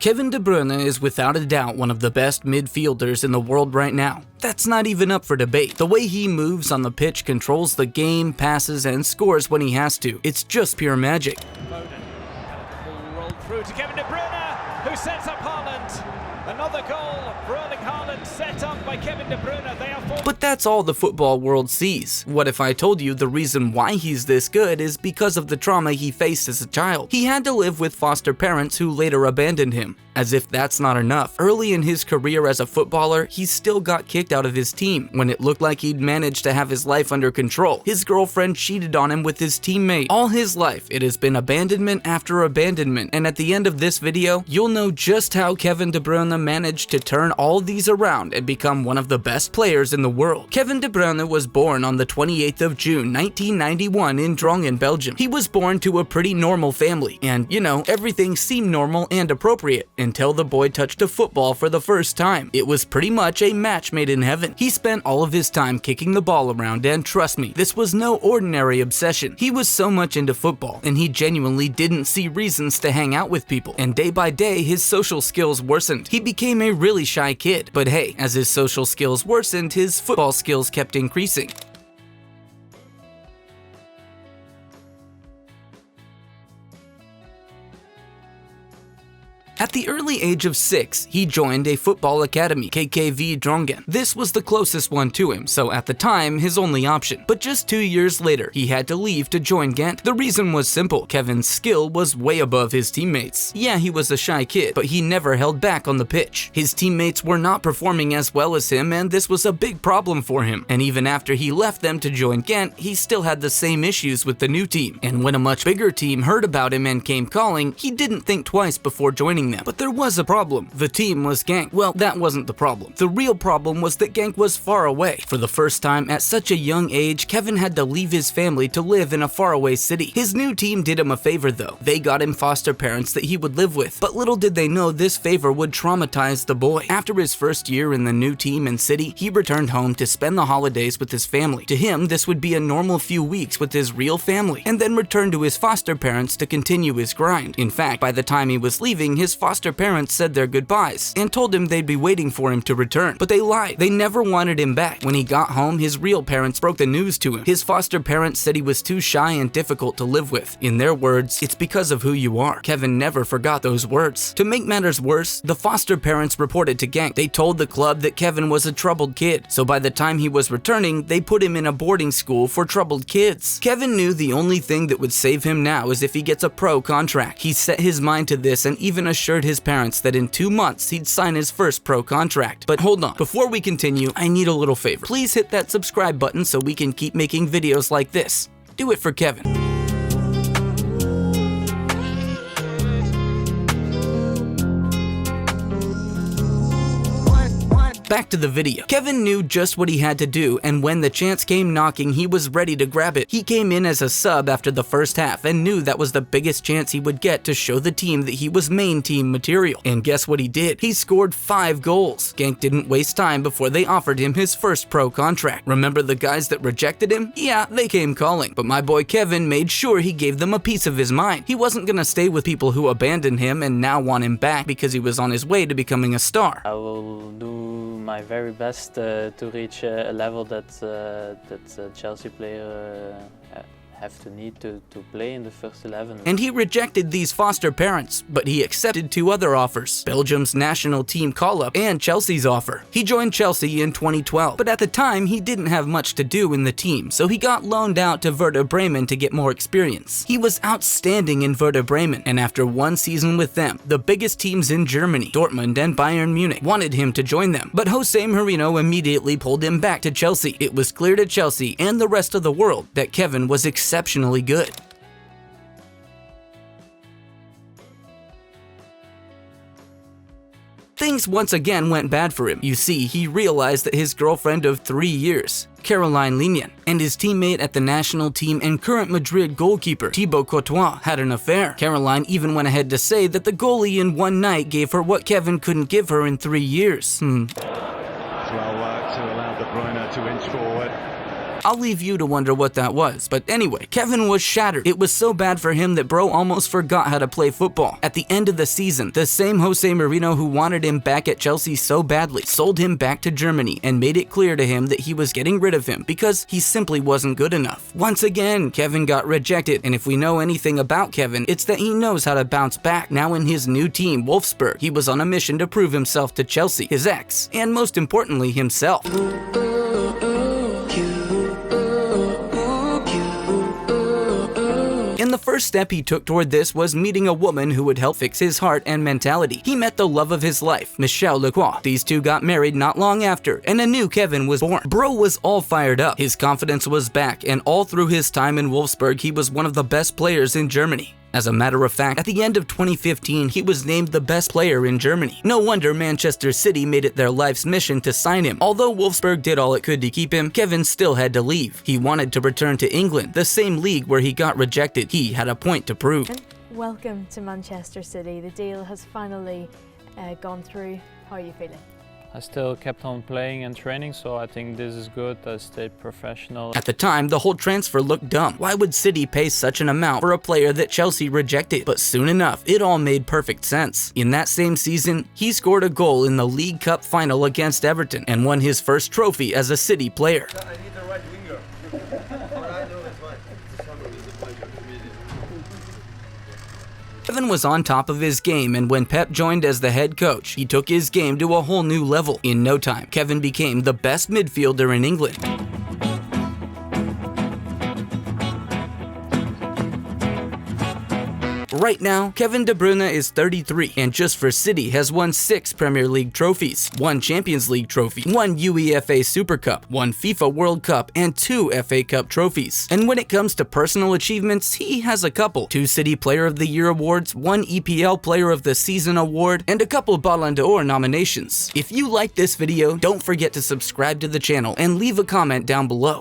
Kevin De Bruyne is without a doubt one of the best midfielders in the world right now. That's not even up for debate. The way he moves on the pitch, controls the game, passes, and scores when he has to. It's just pure magic. Ball rolled through to Kevin De Bruyne, who sets up Haaland. Another goal for Erling Haaland, set up by Kevin De Bruyne. They are four. But that's all the football world sees. What if I told you the reason why he's this good is because of the trauma he faced as a child? He had to live with foster parents who later abandoned him. As if that's not enough, early in his career as a footballer, he still got kicked out of his team. When it looked like he'd managed to have his life under control, his girlfriend cheated on him with his teammate. All his life, it has been abandonment after abandonment, and at the end of this video, you'll know just how Kevin De Bruyne managed to turn all these around and become one of the best players in the world. Kevin De Bruyne was born on the 28th of June, 1991 in Bryune, Belgium. He was born to a pretty normal family, and you know, everything seemed normal and appropriate until the boy touched a football for the first time. It was pretty much a match made in heaven. He spent all of his time kicking the ball around, and trust me, this was no ordinary obsession. He was so much into football, and he genuinely didn't see reasons to hang out with people, and day by day, his social skills worsened. He became a really shy kid, but hey, as his social skills worsened, his football skills kept increasing. At the early age of 6, he joined a football academy, KKV Drongen. This was the closest one to him, so at the time, his only option. But just 2 years later, he had to leave to join Ghent. The reason was simple. Kevin's skill was way above his teammates. Yeah, he was a shy kid, but he never held back on the pitch. His teammates were not performing as well as him, and this was a big problem for him. And even after he left them to join Ghent, he still had the same issues with the new team. And when a much bigger team heard about him and came calling, he didn't think twice before joining them. But there was a problem. The team was Genk. Well, that wasn't the problem. The real problem was that Genk was far away. For the first time at such a young age, Kevin had to leave his family to live in a faraway city. His new team did him a favor though. They got him foster parents that he would live with. But little did they know this favor would traumatize the boy. After his first year in the new team and city, he returned home to spend the holidays with his family. To him, this would be a normal few weeks with his real family, and then return to his foster parents to continue his grind. In fact, by the time he was leaving, his foster parents said their goodbyes and told him they'd be waiting for him to return. But they lied. They never wanted him back. When he got home, his real parents broke the news to him. His foster parents said he was too shy and difficult to live with. In their words, "It's because of who you are." Kevin never forgot those words. To make matters worse, the foster parents reported to Genk. They told the club that Kevin was a troubled kid. So by the time he was returning, they put him in a boarding school for troubled kids. Kevin knew the only thing that would save him now is if he gets a pro contract. He set his mind to this and even assured his parents that in 2 months he'd sign his first pro contract. But hold on, before we continue, I need a little favor. Please hit that subscribe button so we can keep making videos like this. Do it for Kevin. Back to the video. Kevin knew just what he had to do, and when the chance came knocking, he was ready to grab it. He came in as a sub after the first half and knew that was the biggest chance he would get to show the team that he was main team material. And guess what he did? He scored 5 goals. Genk didn't waste time before they offered him his first pro contract. Remember the guys that rejected him? Yeah, they came calling. But my boy Kevin made sure he gave them a piece of his mind. He wasn't gonna stay with people who abandoned him and now want him back because he was on his way to becoming a star. I will do my very best to reach a level that Chelsea player have to need to play in the first 11. And he rejected these foster parents, but he accepted 2 other offers: Belgium's national team call-up and Chelsea's offer. He joined Chelsea in 2012, but at the time he didn't have much to do in the team, so he got loaned out to Werder Bremen to get more experience. He was outstanding in Werder Bremen, and after 1 season with them, the biggest teams in Germany, Dortmund and Bayern Munich, wanted him to join them. But Jose Mourinho immediately pulled him back to Chelsea. It was clear to Chelsea and the rest of the world that Kevin was exceptionally good. Things once again went bad for him. You see, he realized that his girlfriend of 3 years, Caroline Lignan, and his teammate at the national team and current Madrid goalkeeper, Thibaut Courtois, had an affair. Caroline even went ahead to say that the goalie in one night gave her what Kevin couldn't give her in 3 years. Well worked to allow De Bruyne to inch forward. I'll leave you to wonder what that was. But anyway, Kevin was shattered. It was so bad for him that bro almost forgot how to play football. At the end of the season, the same Jose Mourinho who wanted him back at Chelsea so badly sold him back to Germany and made it clear to him that he was getting rid of him because he simply wasn't good enough. Once again, Kevin got rejected, and if we know anything about Kevin, it's that he knows how to bounce back. Now in his new team, Wolfsburg, he was on a mission to prove himself to Chelsea, his ex, and most importantly, himself. And the first step he took toward this was meeting a woman who would help fix his heart and mentality. He met the love of his life, Michelle Lacroix. These two got married not long after, and a new Kevin was born. Bro was all fired up. His confidence was back, and all through his time in Wolfsburg, he was one of the best players in Germany. As a matter of fact, at the end of 2015, he was named the best player in Germany. No wonder Manchester City made it their life's mission to sign him. Although Wolfsburg did all it could to keep him, Kevin still had to leave. He wanted to return to England, the same league where he got rejected. He had a point to prove. Welcome to Manchester City. The deal has finally gone through. How are you feeling? I still kept on playing and training, so I think this is good. I stayed professional. At the time, the whole transfer looked dumb. Why would City pay such an amount for a player that Chelsea rejected? But soon enough, it all made perfect sense. In that same season, he scored a goal in the League Cup final against Everton and won his first trophy as a City player. I need the right winger. Kevin was on top of his game, and when Pep joined as the head coach, he took his game to a whole new level. In no time, Kevin became the best midfielder in England. Right now, Kevin De Bruyne is 33 and just for City has won 6 Premier League trophies, 1 Champions League trophy, 1 UEFA Super Cup, 1 FIFA World Cup, and 2 FA Cup trophies. And when it comes to personal achievements, he has a couple: 2 City Player of the Year awards, 1 EPL Player of the Season award, and a couple Ballon d'Or nominations. If you like this video, don't forget to subscribe to the channel and leave a comment down below.